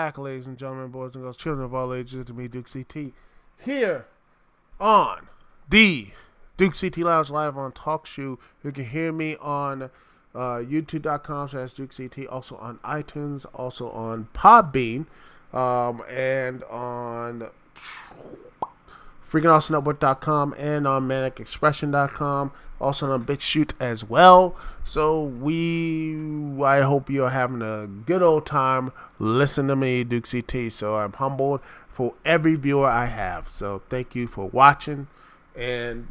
back, ladies and gentlemen, boys and girls, children of all ages, to me, Dukect here on the Dukect Lounge live on TalkShoe. You can hear me on youtube.com/Dukect, also on iTunes, also on Podbean, and on freakingawesomenetwork.com and on manicexpression.com, also on BitChute as well. So I hope you're having a good old time listening to me, Dukect. So I'm humbled for every viewer I have. So thank you for watching. And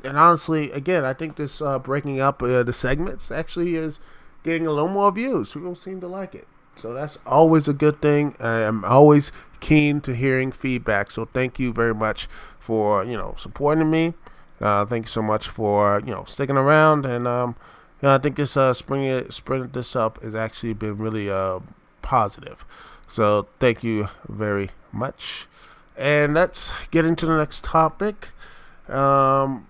honestly, again, I think this breaking up the segments actually is getting a little more views. People seem to like it. So that's always a good thing. I'm always keen to hearing feedback. So thank you very much for, supporting me. Thank you so much for, sticking around. And I think this spreading this up has actually been really positive. So thank you very much. And let's get into the next topic. Greedfall.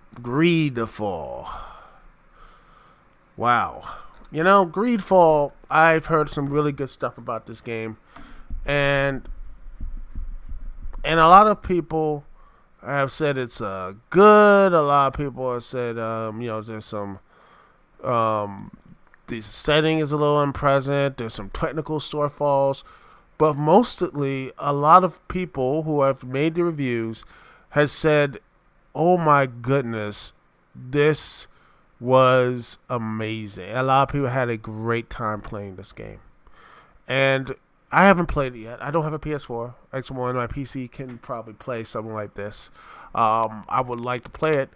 Wow. Greedfall, I've heard some really good stuff about this game. And a lot of people have said it's good. A lot of people have said, there's some, the setting is a little unpleasant. There's some technical shortfalls. But mostly, a lot of people who have made the reviews has said, oh my goodness, this was amazing. A lot of people had a great time playing this game. And I haven't played it yet. I don't have a PS4. X1, my PC can probably play something like this. I would like to play it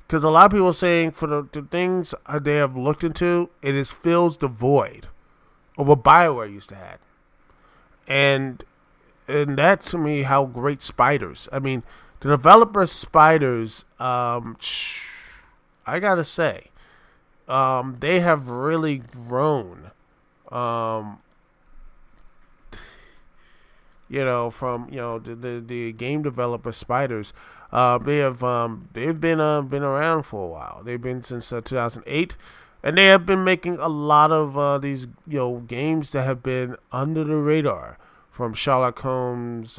because a lot of people are saying for the things they have looked into, it fills the void of what Bioware used to have. And that to me, how great Spiders. I mean, the developer Spiders, I gotta say, they have really grown. From the game developer Spiders, they've been around for a while. They've been since 2008, and they have been making a lot of these games that have been under the radar, from Sherlock Holmes,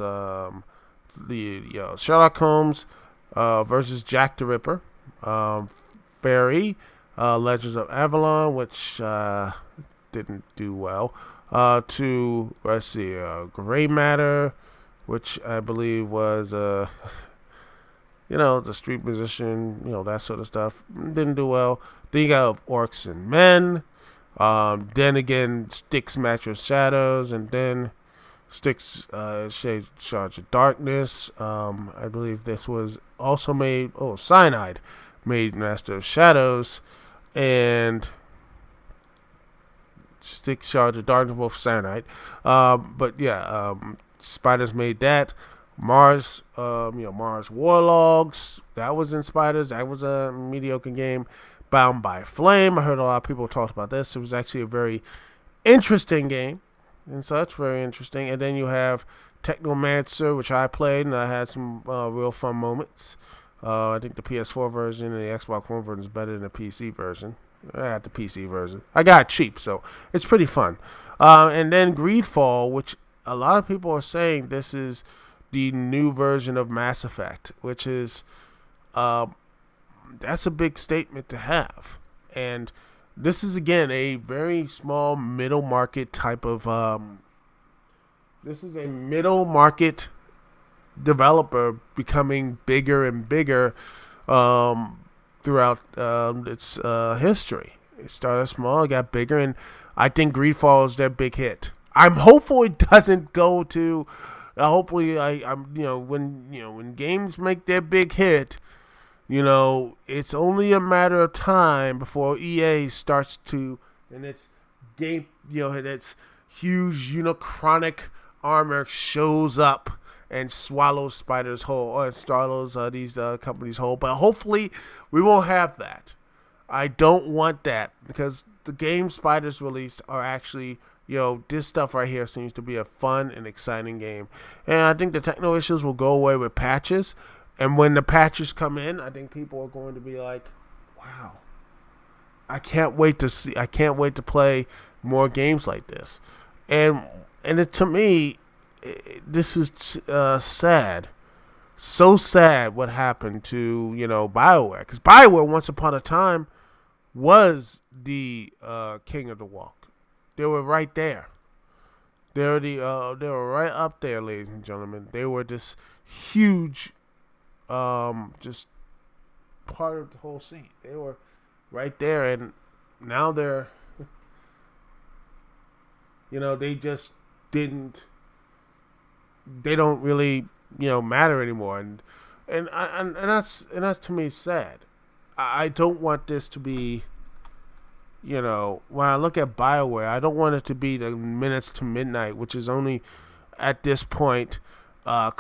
Sherlock Holmes versus Jack the Ripper, Fairy, Legends of Avalon, which didn't do well. To Gray Matter, which I believe was the street musician, that sort of stuff, didn't do well. Then you got Orcs and Men, then again Styx Match Shadows, and then Styx Charge of Darkness. I believe this was also made. Cyanide made Master of Shadows, and Styx Charge of Darkness, both Cyanide. Spiders made that. Mars Warlogs, that was in Spiders. That was a mediocre game. Bound by Flame, I heard a lot of people talk about this. It was actually a very interesting game and such, very interesting. And then you have Technomancer, which I played, and I had some real fun moments. I think the PS4 version and the Xbox One version is better than the PC version. I got the PC version. I got it cheap, so it's pretty fun. And then Greedfall, which a lot of people are saying this is the new version of Mass Effect, which is that's a big statement to have. And this is, again, a very small middle market type of this is a middle market developer becoming bigger and bigger throughout its history. It started small, it got bigger, and I think Greedfall is their big hit. I'm hopeful it doesn't go to. Hopefully, when games make their big hit, it's only a matter of time before EA starts to, and its game, its huge unichronic armor shows up and swallows Spiders whole, or swallows these companies whole. But hopefully, we won't have that. I don't want that, because the games Spiders released are actually, this stuff right here seems to be a fun and exciting game. And I think the technical issues will go away with patches. And when the patches come in, I think people are going to be like, wow, I can't wait to play more games like this. And to me, this is sad. So sad what happened to, Bioware. Because Bioware, once upon a time, was the king of the walk. They were right there. They were right up there, ladies and gentlemen. They were this huge, just part of the whole scene. They were right there, and now they're, they just didn't. They don't really, matter anymore, and that's to me sad. I don't want this to be, when I look at Bioware, I don't want it to be the minutes to midnight, which is only at this point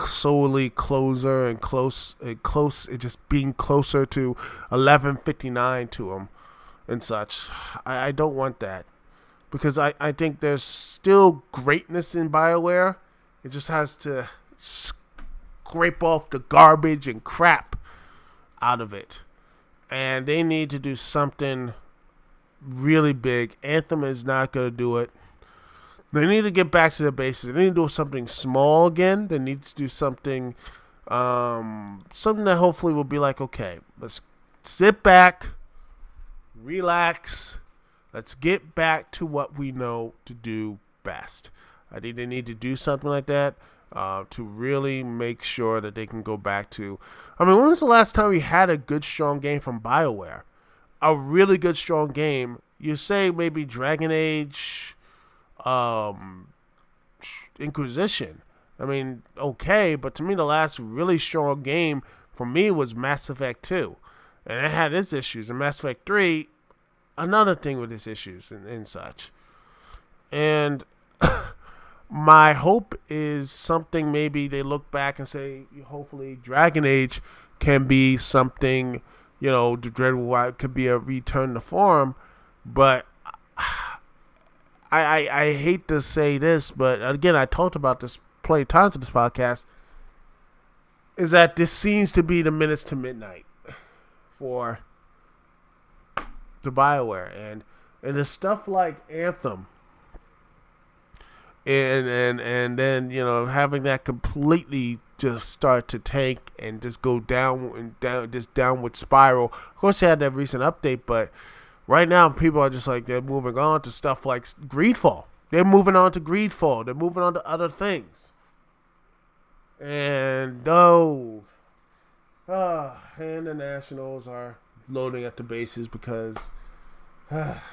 solely closer and close, it just being closer to 11:59 to them and such. I don't want that, because I think there's still greatness in Bioware. It just has to scrape off the garbage and crap out of it. And they need to do something really big. Anthem is not going to do it. They need to get back to the basics. They need to do something small again. They need to do something that hopefully will be like, okay, let's sit back, relax. Let's get back to what we know to do best. I think they need to do something like that to really make sure that they can go back to... I mean, when was the last time we had a good, strong game from Bioware? A really good, strong game. You say maybe Dragon Age, Inquisition. I mean, okay, but to me the last really strong game for me was Mass Effect 2. And it had its issues. And Mass Effect 3, another thing with its issues and such. And... my hope is something maybe they look back and say, hopefully Dragon Age can be something, the Dreadful could be a return to form. But I hate to say this, but again, I talked about this plenty of times in this podcast, is that this seems to be the minutes to midnight for the Bioware. And the stuff like Anthem, and then having that completely just start to tank and just go down this downward spiral. Of course, they had that recent update, but right now people are just like, they're moving on to stuff like Greedfall. They're moving on to Greedfall. They're moving on to other things. And and the Nationals are loading at the bases because,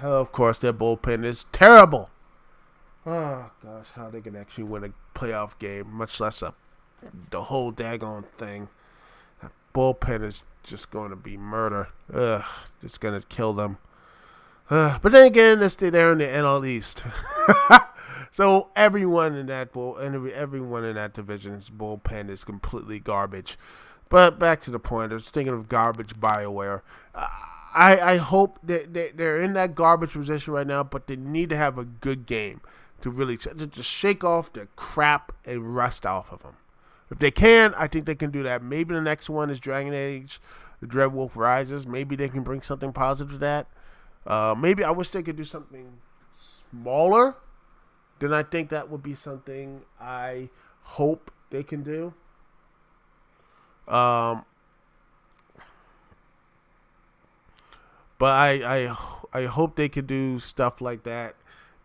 of course, their bullpen is terrible. Oh, gosh, how they can actually win a playoff game, much less the whole daggone thing. That bullpen is just going to be murder. It's going to kill them. But then again, they're in the NL East. So everyone in that everyone in that division's bullpen is completely garbage. But back to the point, I was thinking of garbage Bioware. I hope that they're in that garbage position right now, but they need to have a good game to really just shake off the crap and rust off of them. If they can, I think they can do that. Maybe the next one is Dragon Age, the Dreadwolf Rises. Maybe they can bring something positive to that. Maybe I wish they could do something smaller. Then I think that would be something I hope they can do. But I hope they could do stuff like that.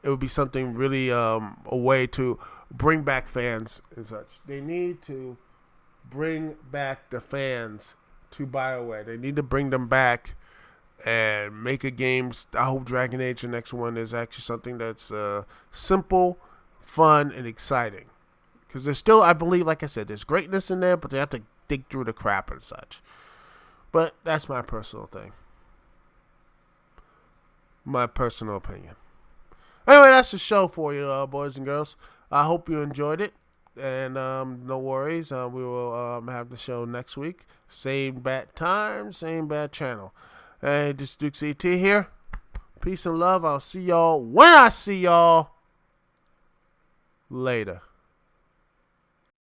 It would be something really a way to bring back fans and such. They need to bring back the fans to Bioware. They need to bring them back and make a game. I hope Dragon Age, the next one, is actually something that's simple, fun, and exciting. Because there's still, I believe, like I said, there's greatness in there, but they have to dig through the crap and such. But that's my personal thing. My personal opinion. Anyway, that's the show for you, boys and girls. I hope you enjoyed it. And no worries. We will have the show next week. Same bad time, same bad channel. Hey, this is Dukect here. Peace and love. I'll see y'all when I see y'all. Later.